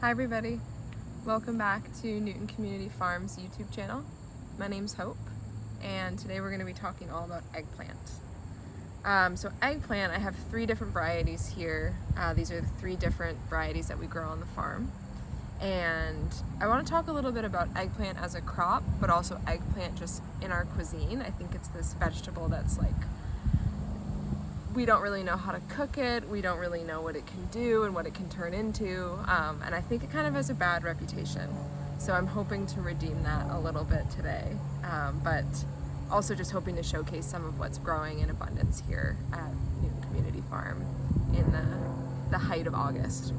Hi everybody, welcome back to Newton Community Farms YouTube channel. My name's Hope and today we're going to be talking all about eggplant. So eggplant, I have three different varieties here. These are the three different varieties that we grow on the farm. And I want to talk a little bit about eggplant as a crop, but also eggplant just in our cuisine. I think it's this vegetable that's like, we don't really know how to cook it, we don't really know what it can do and what it can turn into, and I think it kind of has a bad reputation. So I'm hoping to redeem that a little bit today, but also just hoping to showcase some of what's growing in abundance here at Newton Community Farm in the height of August.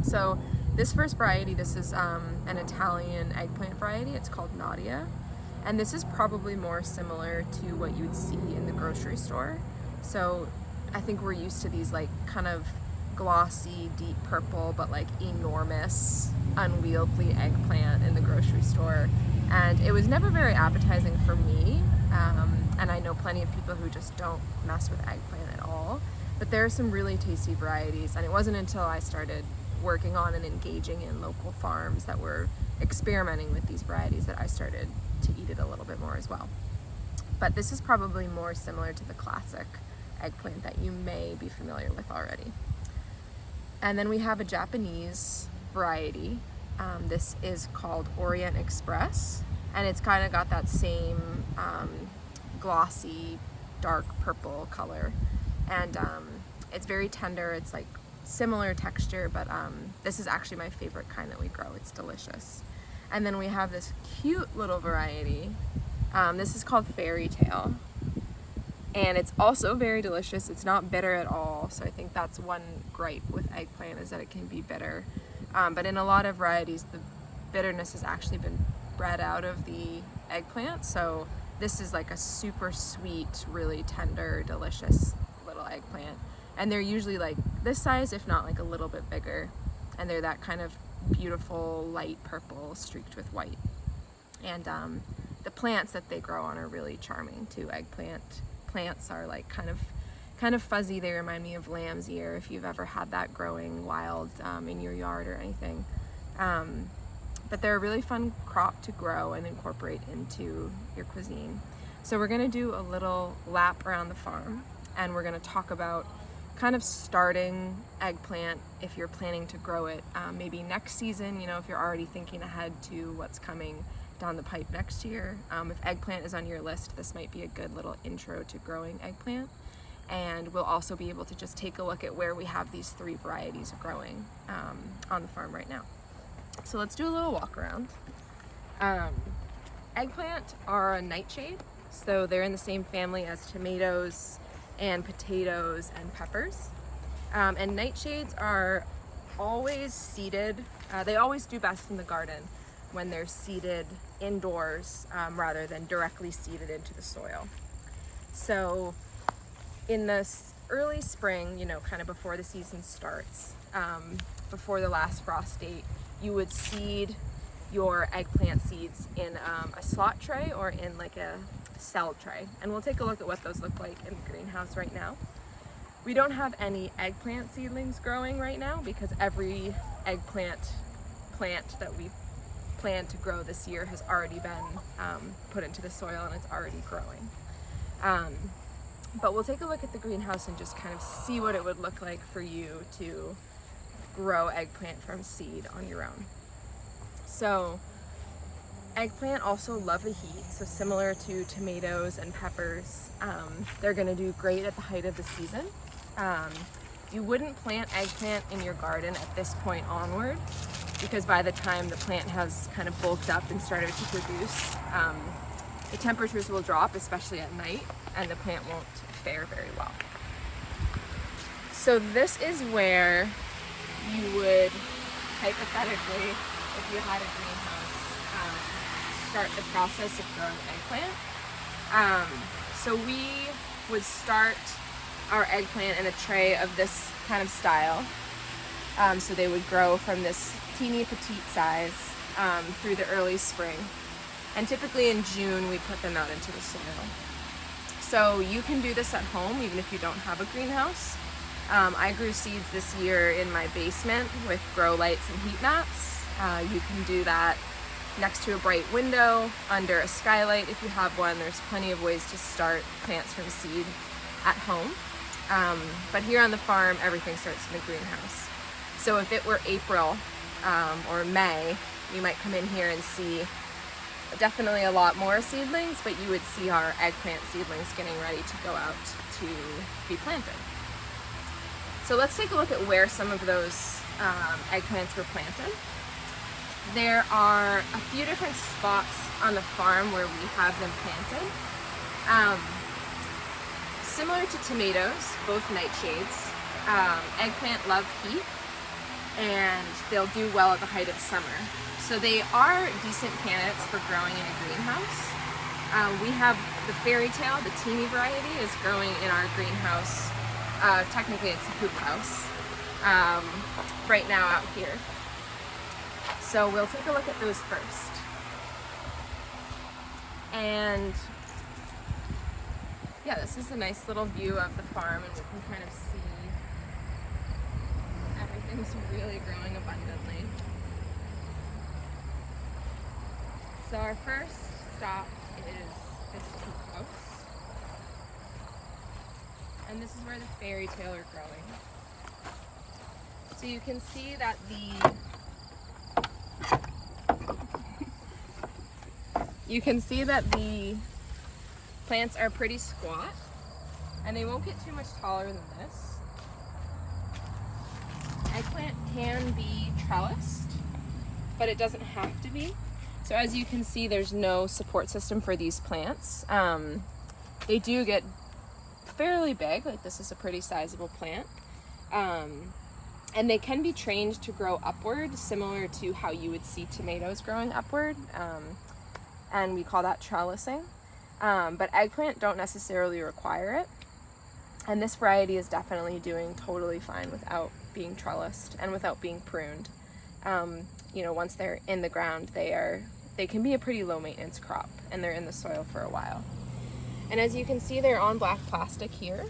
So this first variety, this is an Italian eggplant variety. It's called Nadia, and this is probably more similar to what you would see in the grocery store. So I think we're used to these like kind of glossy, deep purple, but like enormous, unwieldy eggplant in the grocery store. And it was never very appetizing for me. And I know plenty of people who just don't mess with eggplant at all. But there are some really tasty varieties. And it wasn't until I started working on and engaging in local farms that were experimenting with these varieties that I started to eat it a little bit more as well. But this is probably more similar to the classic eggplant that you may be familiar with already. And then we have a Japanese variety. This is called Orient Express, and it's kind of got that same glossy, dark purple color. And it's very tender, it's like similar texture, but this is actually my favorite kind that we grow. It's delicious. And then we have this cute little variety. This is called Fairy Tale, and it's also very delicious. It's not bitter at all, so I think that's one gripe with eggplant, is that it can be bitter. But in a lot of varieties, the bitterness has actually been bred out of the eggplant, so this is like a super sweet, really tender, delicious little eggplant. And they're usually like this size, if not like a little bit bigger, and they're that kind of beautiful light purple streaked with white. And the plants that they grow on are really charming too. Eggplant plants are like kind of fuzzy. They remind me of lamb's ear, if you've ever had that growing wild in your yard or anything. But they're a really fun crop to grow and incorporate into your cuisine. So we're gonna do a little lap around the farm, and we're gonna talk about kind of starting eggplant if you're planning to grow it maybe next season, if you're already thinking ahead to what's coming down the pipe next year. If eggplant is on your list, this might be a good little intro to growing eggplant. And we'll also be able to just take a look at where we have these three varieties growing on the farm right now. So let's do a little walk around. Eggplant are a nightshade, so they're in the same family as tomatoes and potatoes and peppers. And nightshades are always seeded. They always do best in the garden when they're seeded indoors rather than directly seeded into the soil. So in the early spring, kind of before the season starts, before the last frost date, you would seed your eggplant seeds in a slot tray or in like a cell tray. And we'll take a look at what those look like in the greenhouse right now. We don't have any eggplant seedlings growing right now because every eggplant plant that we plan to grow this year has already been put into the soil and it's already growing. But we'll take a look at the greenhouse and just kind of see what it would look like for you to grow eggplant from seed on your own. So eggplant also love the heat, so similar to tomatoes and peppers, they're going to do great at the height of the season. You wouldn't plant eggplant in your garden at this point onward, because by the time the plant has kind of bulked up and started to produce, the temperatures will drop, especially at night, and the plant won't fare very well. So this is where you would, hypothetically, if you had a greenhouse, start the process of growing eggplant. So we would start our eggplant in a tray of this kind of style. So they would grow from this teeny petite size through the early spring. And typically in June, we put them out into the soil. So you can do this at home, even if you don't have a greenhouse. I grew seeds this year in my basement with grow lights and heat mats. You can do that next to a bright window, under a skylight if you have one. There's plenty of ways to start plants from seed at home. But here on the farm, everything starts in the greenhouse. So if it were April or May, you might come in here and see definitely a lot more seedlings, but you would see our eggplant seedlings getting ready to go out to be planted. So let's take a look at where some of those eggplants were planted. There are a few different spots on the farm where we have them planted. Similar to tomatoes, both nightshades, eggplant love heat, and they'll do well at the height of summer. So they are decent candidates for growing in a greenhouse. We have the fairy tale, the teeny variety, is growing in our greenhouse. Technically it's a hoop house right now out here. So we'll take a look at those first. And yeah, this is a nice little view of the farm, and we can kind of see everything's really growing abundantly. So our first stop is this hoop house. And this is where the fairy tale are growing. So you can see that the plants are pretty squat, and they won't get too much taller than this. Eggplant can be trellised, but it doesn't have to be. So as you can see, there's no support system for these plants. They do get fairly big, like this is a pretty sizable plant. And they can be trained to grow upward, similar to how you would see tomatoes growing upward. And we call that trellising. But eggplant don't necessarily require it. And this variety is definitely doing totally fine without being trellised and without being pruned. You know, once they're in the ground, they can be a pretty low maintenance crop, and they're in the soil for a while. And as you can see, they're on black plastic here.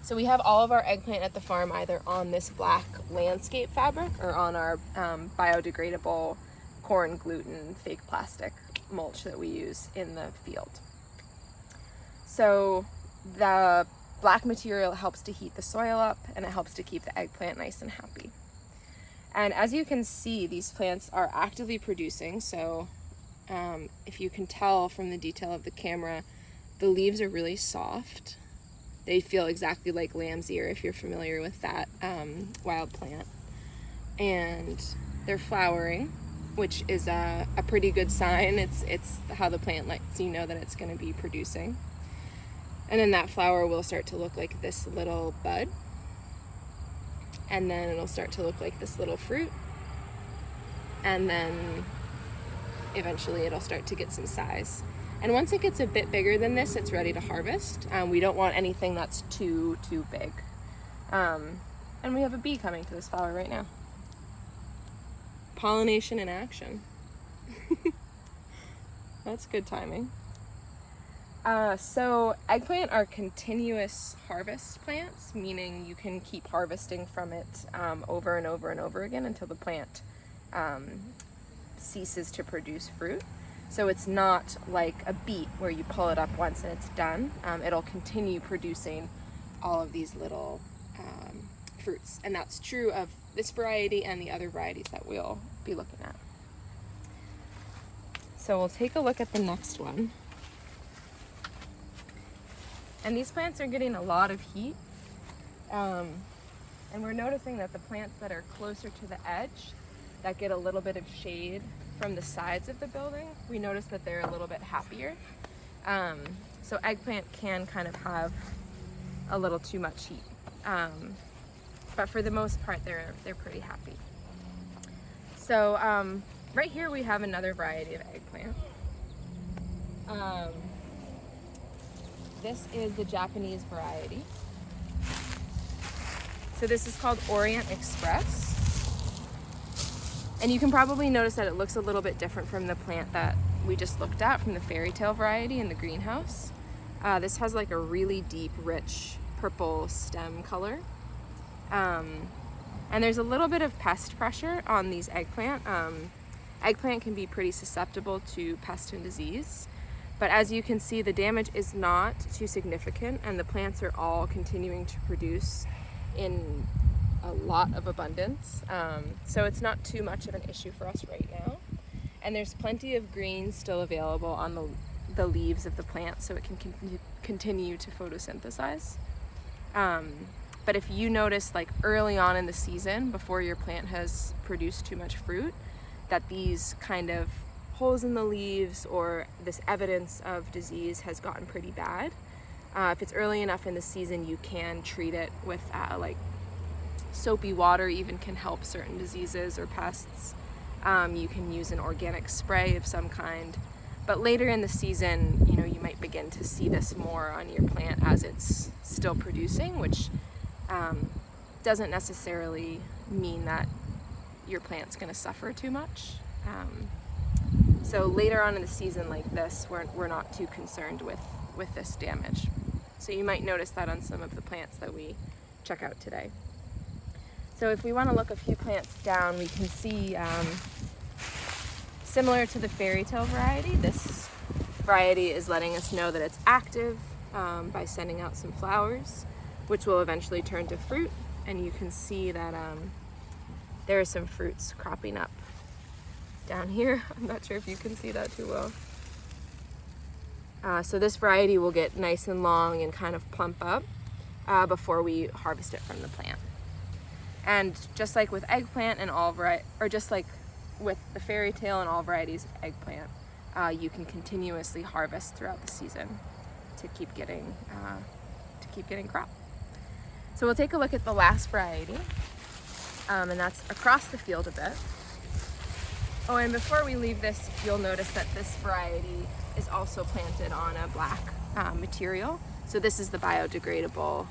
So we have all of our eggplant at the farm either on this black landscape fabric or on our biodegradable corn gluten fake plastic mulch that we use in the field. So the black material helps to heat the soil up, and it helps to keep the eggplant nice and happy. And as you can see, these plants are actively producing. So if you can tell from the detail of the camera, the leaves are really soft. They feel exactly like lamb's ear, if you're familiar with that wild plant. And they're flowering, which is a pretty good sign. It's how the plant lets you know that it's going to be producing. And then that flower will start to look like this little bud. And then it'll start to look like this little fruit. And then eventually it'll start to get some size. And once it gets a bit bigger than this, it's ready to harvest. We don't want anything that's too big. And we have a bee coming to this flower right now. Pollination in action. That's good timing. So eggplant are continuous harvest plants, meaning you can keep harvesting from it over and over and over again until the plant ceases to produce fruit. So it's not like a beet where you pull it up once and it's done. It'll continue producing all of these little fruits. And that's true of this variety and the other varieties that we'll be looking at. So we'll take a look at the next one. And these plants are getting a lot of heat. And we're noticing that the plants that are closer to the edge, that get a little bit of shade from the sides of the building, we notice that they're a little bit happier. So eggplant can kind of have a little too much heat. But for the most part, they're pretty happy. So right here we have another variety of eggplant. This is the Japanese variety. So this is called Orient Express. And you can probably notice that it looks a little bit different from the plant that we just looked at, from the fairy tale variety in the greenhouse. This has like a really deep, rich purple stem color. And there's a little bit of pest pressure on these eggplant. Eggplant can be pretty susceptible to pest and disease, but as you can see, the damage is not too significant, and the plants are all continuing to produce in a lot of abundance. So it's not too much of an issue for us right now. And there's plenty of green still available on the leaves of the plant, so it can continue to photosynthesize. But if you notice, like early on in the season, before your plant has produced too much fruit, that these kind of holes in the leaves or this evidence of disease has gotten pretty bad, if it's early enough in the season, you can treat it with like soapy water even can help certain diseases or pests. You can use an organic spray of some kind. But later in the season, you know, you might begin to see this more on your plant as it's still producing, which doesn't necessarily mean that your plant's going to suffer too much. So later on in the season like this, we're not too concerned with this damage. So you might notice that on some of the plants that we check out today. So if we want to look a few plants down, we can see similar to the fairy tale variety, this variety is letting us know that it's active by sending out some flowers, which will eventually turn to fruit. And you can see that there are some fruits cropping up down here. I'm not sure if you can see that too well. So this variety will get nice and long and kind of plump up before we harvest it from the plant. And just like with eggplant and just like with the fairy tale and all varieties of eggplant, you can continuously harvest throughout the season to keep getting crop. So we'll take a look at the last variety, and that's across the field a bit. Oh, and before we leave this, you'll notice that this variety is also planted on a black material. So this is the biodegradable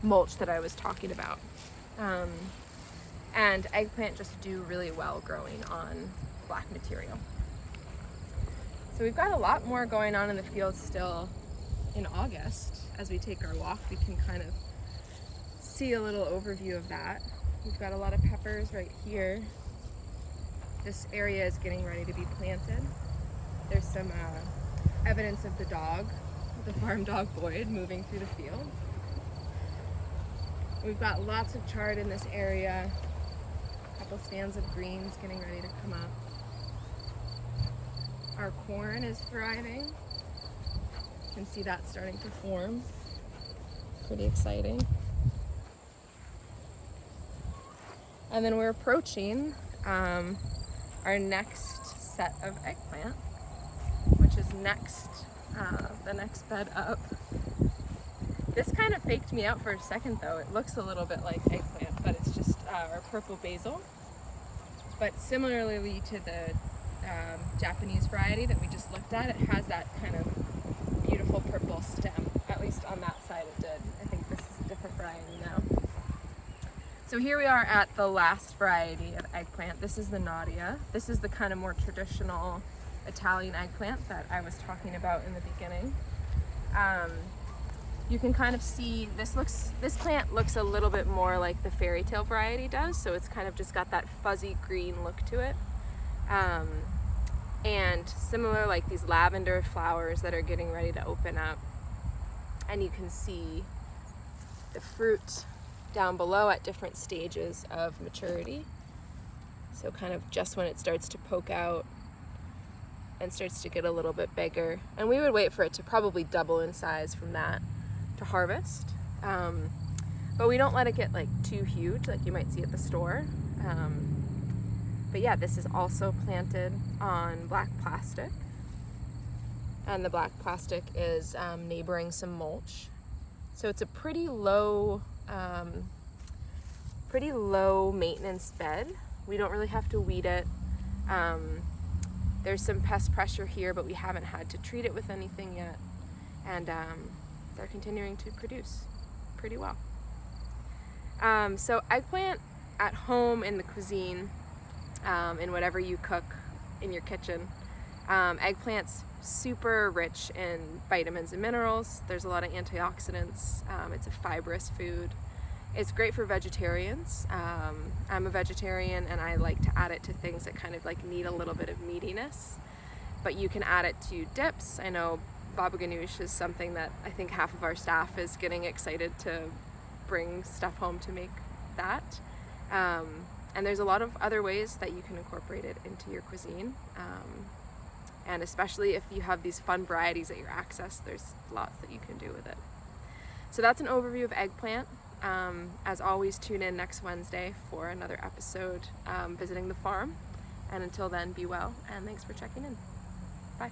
mulch that I was talking about. And eggplant just do really well growing on black material. So we've got a lot more going on in the field still in August. As we take our walk, we can kind of see a little overview of that. We've got a lot of peppers right here. This area is getting ready to be planted. There's some evidence of the dog, the farm dog Boyd, moving through the field. We've got lots of chard in this area. A couple stands of greens getting ready to come up. Our corn is thriving. You can see that starting to form. Pretty exciting. And then we're approaching our next set of eggplant, which is the next bed up. This kind of faked me out for a second though. It looks a little bit like eggplant, but it's just our purple basil. But similarly to the Japanese variety that we just looked at, it has that kind of beautiful purple stem. At least on that side it did. I think this is a different variety now. So here we are at the last variety of eggplant. This is the Nadia. This is the kind of more traditional Italian eggplant that I was talking about in the beginning. You can kind of see this plant looks a little bit more like the fairy tale variety does, so it's kind of just got that fuzzy green look to it. And similar, like these lavender flowers that are getting ready to open up. And you can see the fruit down below at different stages of maturity. So kind of just when it starts to poke out and starts to get a little bit bigger. And we would wait for it to probably double in size from that to harvest. But we don't let it get like too huge like you might see at the store. But yeah, this is also planted on black plastic. And the black plastic is neighboring some mulch. So it's a pretty low maintenance bed. We don't really have to weed it. There's some pest pressure here, but we haven't had to treat it with anything yet. And they're continuing to produce pretty well. So eggplant at home in the cuisine, in whatever you cook in your kitchen, Eggplant's super rich in vitamins and minerals. There's a lot of antioxidants. It's a fibrous food. It's great for vegetarians. I'm a vegetarian and I like to add it to things that kind of like need a little bit of meatiness. But you can add it to dips. I know baba ganoush is something that I think half of our staff is getting excited to bring stuff home to make that. And there's a lot of other ways that you can incorporate it into your cuisine. And especially if you have these fun varieties at your access, there's lots that you can do with it. So that's an overview of eggplant. As always, tune in next Wednesday for another episode visiting the farm. And until then, be well, and thanks for checking in. Bye.